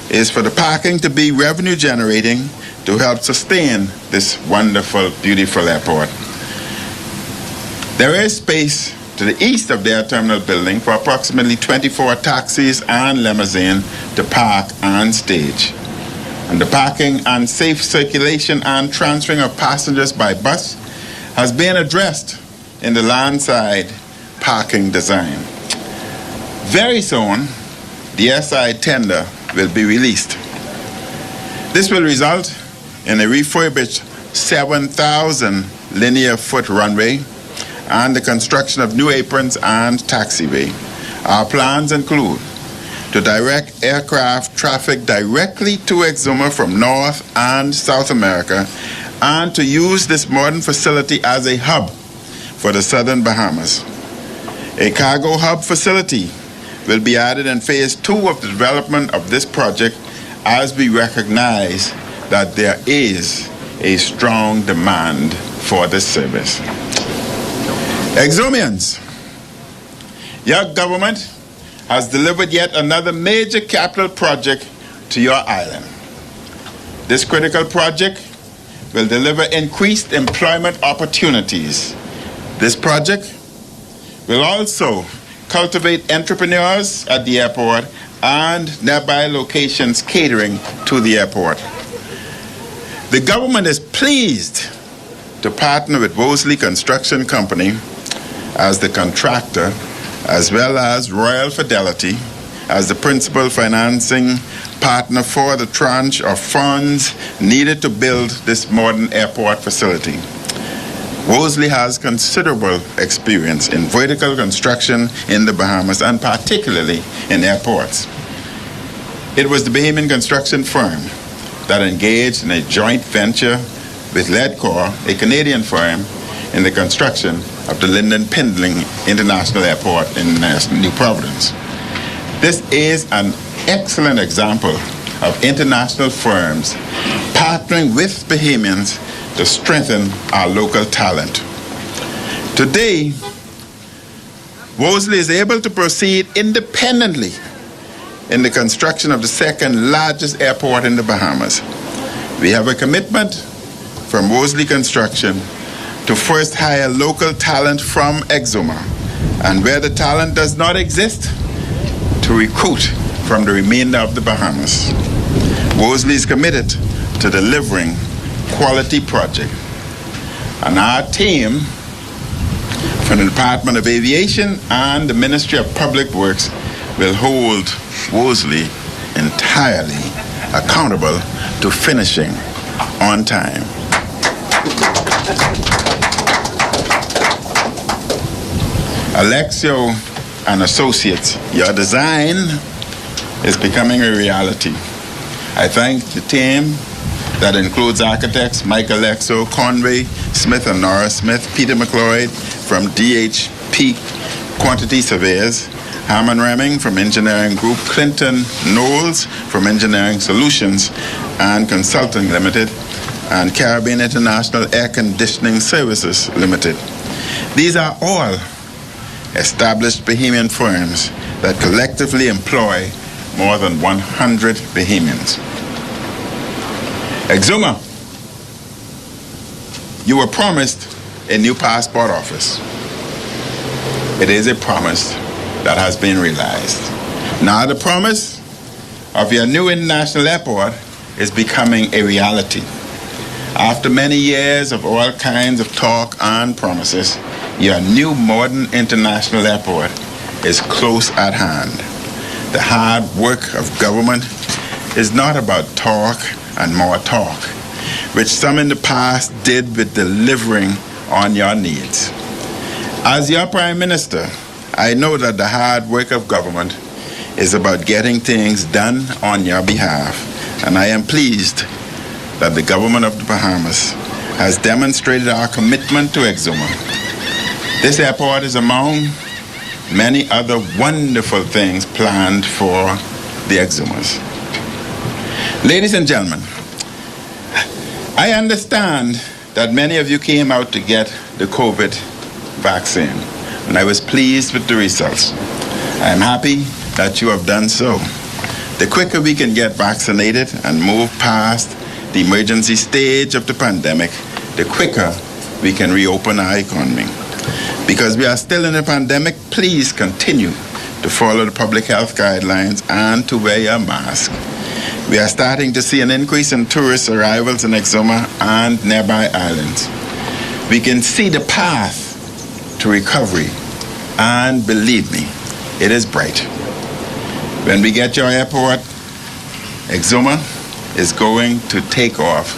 is for the parking to be revenue generating to help sustain this wonderful, beautiful airport. There is space to the east of the air terminal building for approximately 24 taxis and limousine to park and stage. And the parking and safe circulation and transferring of passengers by bus has been addressed in the Landside parking design. Very soon, the airside tender will be released. This will result in a refurbished 7,000 linear foot runway and the construction of new aprons and taxiway. Our plans include to direct aircraft traffic directly to Exuma from North and South America, and to use this modern facility as a hub for the southern Bahamas. A cargo hub facility will be added in phase 2 of the development of this project, as we recognize that there is a strong demand for this service. Exumians, your government has delivered yet another major capital project to your island. This critical project will deliver increased employment opportunities. This project will also cultivate entrepreneurs at the airport and nearby locations catering to the airport. The government is pleased to partner with Wesley Construction Company as the contractor, as well as Royal Fidelity as the principal financing partner for the tranche of funds needed to build this modern airport facility. Wesley has considerable experience in vertical construction in the Bahamas, and particularly in airports. It was the Bahamian construction firm that engaged in a joint venture with Ledcor, a Canadian firm, in the construction of the Lyndon Pindling International Airport in New Providence. This is an excellent example of international firms partnering with Bahamians to strengthen our local talent. Today, Wesley is able to proceed independently in the construction of the second largest airport in the Bahamas. We have a commitment from Wesley Construction to first hire local talent from Exuma, and where the talent does not exist, to recruit from the remainder of the Bahamas. Wesley is committed to delivering quality project, and our team from the Department of Aviation and the Ministry of Public Works will hold Wesley entirely accountable to finishing on time. Alexio and Associates, your design is becoming a reality. I thank the team that includes architects Mike Alexo, Conway Smith and Nora Smith, Peter McLeod from DHP Quantity Surveyors, Harman Reming from Engineering Group, Clinton Knowles from Engineering Solutions and Consulting Limited, and Caribbean International Air Conditioning Services Limited. These are all established Bahamian firms that collectively employ more than 100 Bahamians. Exuma, you were promised a new passport office. It is a promise that has been realized. Now the promise of your new international airport is becoming a reality. After many years of all kinds of talk and promises, your new modern international airport is close at hand. The hard work of government is not about talk and more talk, which some in the past did with delivering on your needs. As your Prime Minister, I know that the hard work of government is about getting things done on your behalf, and I am pleased that the government of the Bahamas has demonstrated our commitment to Exuma. This airport is among many other wonderful things planned for the Exumas. Ladies and gentlemen, I understand that many of you came out to get the COVID vaccine, and I was pleased with the results. I am happy that you have done so. The quicker we can get vaccinated and move past the emergency stage of the pandemic, the quicker we can reopen our economy. Because we are still in a pandemic, please continue to follow the public health guidelines and to wear your mask. We are starting to see an increase in tourist arrivals in Exuma and nearby islands. We can see the path to recovery, and believe me, it is bright. When we get your airport, Exuma is going to take off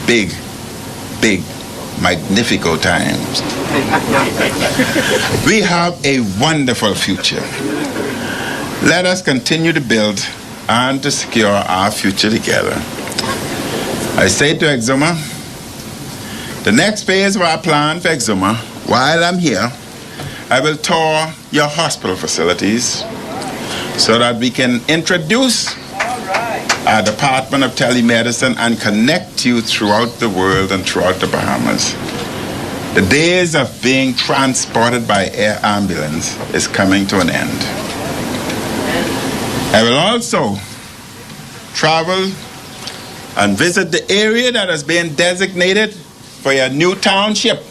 big, magnifico times. We have a wonderful future. Let us continue to build and to secure our future together. I say to Exuma, the next phase of our plan for Exuma, while I'm here, I will tour your hospital facilities so that we can introduce our Department of Telemedicine and connect you throughout the world and throughout the Bahamas. The days of being transported by air ambulance is coming to an end. I will also travel and visit the area that has been designated for your new township.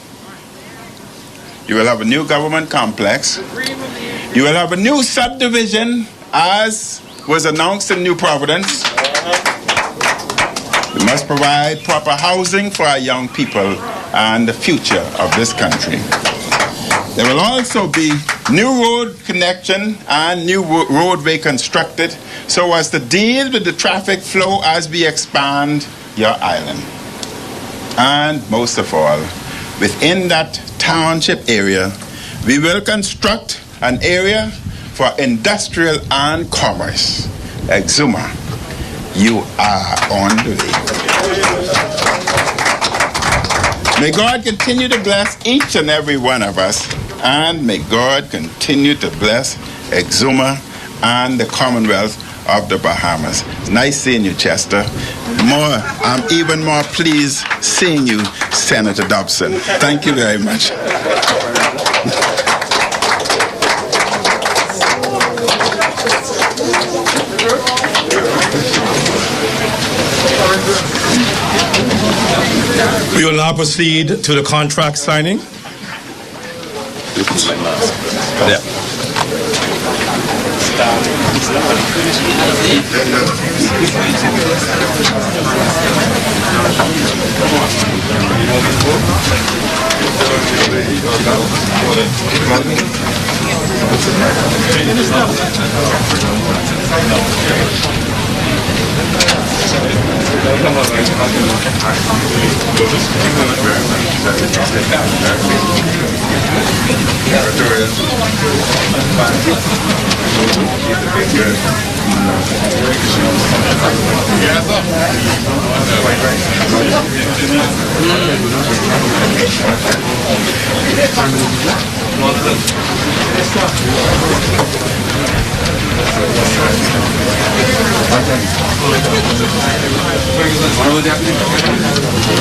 You will have a new government complex. You will have a new subdivision, as was announced in New Providence. We must provide proper housing for our young people and the future of this country. There will also be new road connection and new roadway constructed so as to deal with the traffic flow as we expand your island. And most of all, within that township area, we will construct an area for industrial and commerce. Exuma, you are on the way. May God continue to bless each and every one of us, and may God continue to bless Exuma and the Commonwealth of the Bahamas. Nice seeing you, Chester. I'm even more pleased seeing you, Senator Dobson. Thank you very much. We will now proceed to the contract signing.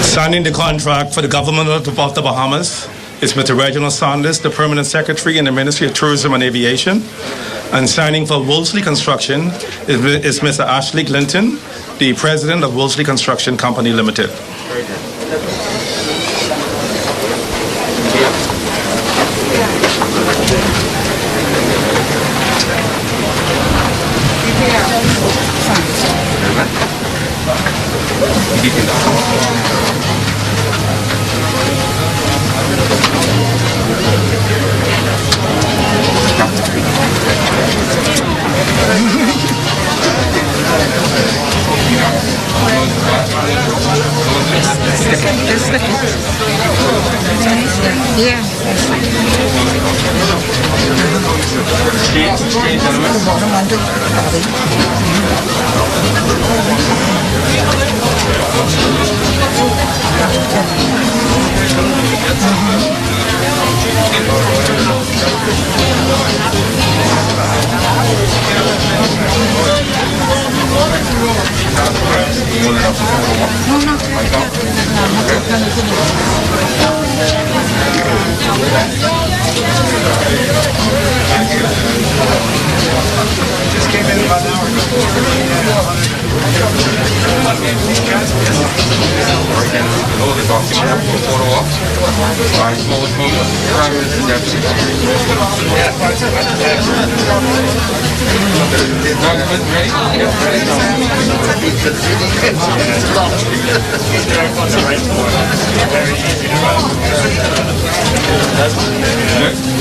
Signing the contract for the government of the Bahamas is Mr. Reginald Sanders, the Permanent Secretary in the Ministry of Tourism and Aviation. And signing for Wesley Construction is Mr. Ashley Clinton, the President of Wesley Construction Company Limited.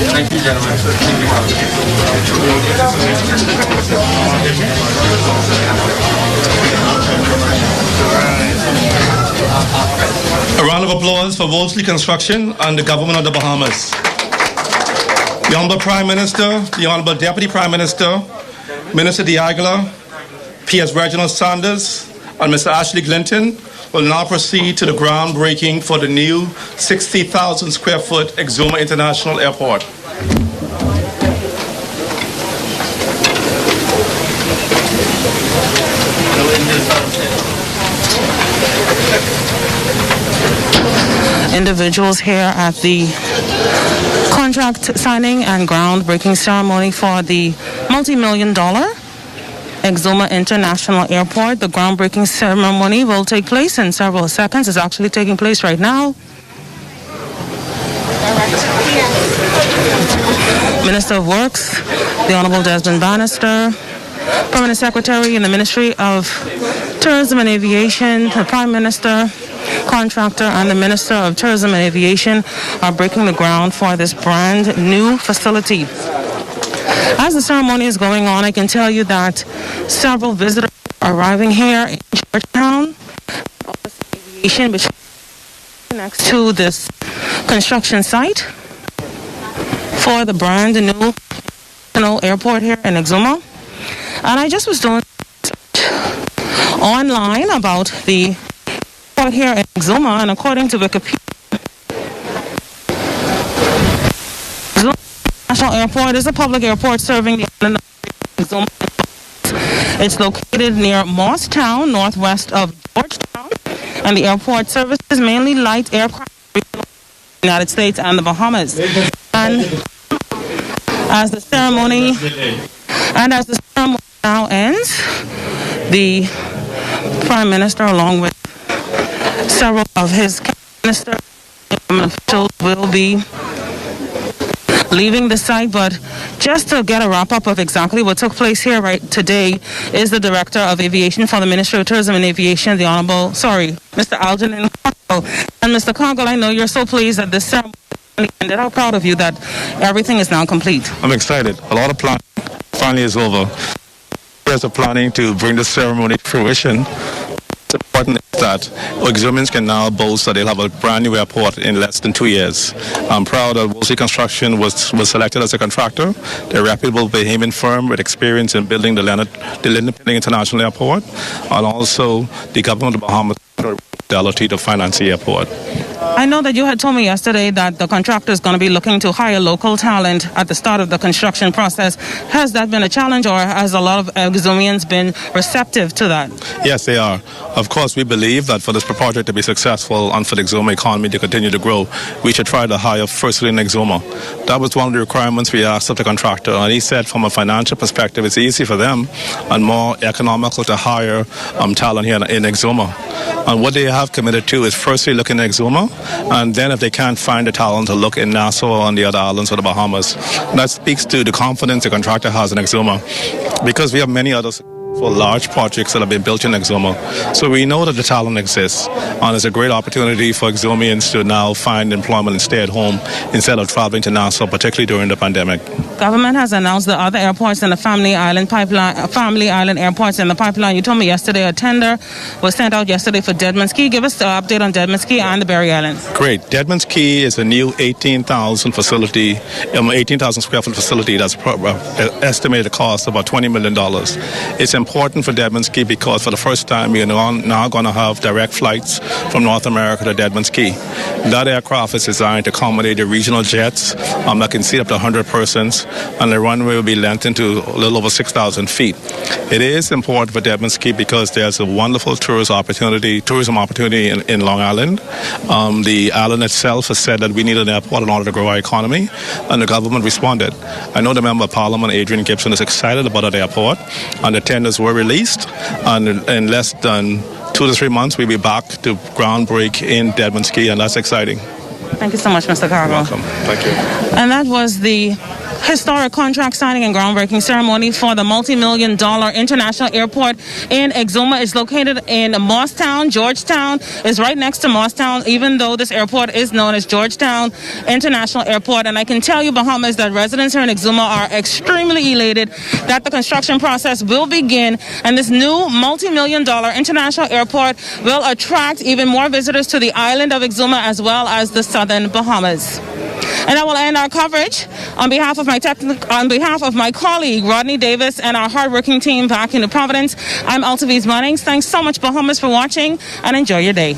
Thank you, gentlemen. A round of applause for Wesley Construction and the government of the Bahamas. The Honorable Prime Minister, the Honorable Deputy Prime Minister, Minister Diagla, P.S. Reginald Sanders, and Mr. Ashley Clinton will now proceed to the groundbreaking for the new 60,000 square foot Exuma International Airport. Individuals here at the contract signing and groundbreaking ceremony for the multi-million-dollar Exuma International Airport. The groundbreaking ceremony will take place in several seconds. It's actually taking place right now. Minister of Works, the Honorable Desmond Bannister, Permanent Secretary in the Ministry of Tourism and Aviation, the Prime Minister, Contractor, and the Minister of Tourism and Aviation are breaking the ground for this brand new facility. As the ceremony is going on, I can tell you that several visitors are arriving here in Georgetown, Aviation, which next to this construction site for the brand new international airport here in Exuma. And I just was doing online about the airport here in Exuma, and according to Wikipedia, Exuma National Airport is a public airport serving the island of Exuma It's located near Morristown, northwest of Georgetown, and the airport services mainly light aircraft in the United States and the Bahamas. And as the ceremony now ends, the Prime Minister, along with several of his ministers and officials, will be leaving the site. But just to get a wrap-up of exactly what took place here right today is the Director of Aviation for the Ministry of Tourism and Aviation, Mr. Algernon Cargill. And Mr. Cargill, I know you're so pleased that this ceremony ended. How proud of you that everything is now complete. I'm excited. A lot of planning finally is over. There's a planning to bring the ceremony to fruition. It's important that Exumans can now boast that they'll have a brand new airport in less than 2 years. I'm proud that Wesley Construction was selected as a contractor. They're a reputable Bahamian firm with experience in building the Leonard International Airport, and also the government of the Bahamas ability to finance the airport. I know that you had told me yesterday that the contractor is going to be looking to hire local talent at the start of the construction process. Has that been a challenge, or has a lot of Exumians been receptive to that? Yes, they are. Of course, we believe that for this project to be successful and for the Exuma economy to continue to grow, we should try to hire firstly in Exuma. That was one of the requirements we asked of the contractor, and he said from a financial perspective, it's easy for them and more economical to hire talent here in Exuma. And what they have committed to is firstly looking at Exuma, and then if they can't find the talent, to look in Nassau and the other islands of the Bahamas. And that speaks to the confidence the contractor has in Exuma, because we have many others for large projects that have been built in Exuma. So we know that the talent exists, and it's a great opportunity for Exumians to now find employment and stay at home instead of traveling to Nassau, particularly during the pandemic. Government has announced the other airports in the Family Island airports in the pipeline. You told me yesterday a tender was sent out yesterday for Deadman's Key. Give us the update on Deadman's Key and the Berry Islands. Great. Deadman's Key is a new 18,000 square foot facility that's estimated cost about $20 million. It's important for Deadman's Key because for the first time we are now going to have direct flights from North America to Deadman's Key. That aircraft is designed to accommodate the regional jets that can seat up to 100 persons, and the runway will be lengthened to a little over 6,000 feet. It is important for Deadman's Key because there's a wonderful tourism opportunity in Long Island. The island itself has said that we need an airport in order to grow our economy, and the government responded. I know the Member of Parliament, Adrian Gibson, is excited about that airport, and the tenders were released, and in less than 2 to 3 months we'll be back to groundbreak in Deadman's Key, and that's exciting. Thank you so much, Mr. Cargill. Welcome. Thank you. And that was the historic contract signing and groundbreaking ceremony for the multi-million-dollar international airport in Exuma. It's located in Morristown. Georgetown is right next to Morristown, even though this airport is known as Georgetown International Airport. And I can tell you, Bahamas, that residents here in Exuma are extremely elated that the construction process will begin, and this new multi-million-dollar international airport will attract even more visitors to the island of Exuma as well as the southern Bahamas. And I will end our coverage on behalf of my colleague Rodney Davis and our hardworking team back in Providence. I'm Altaviz Munnings. Thanks so much, Bahamas, for watching, and enjoy your day.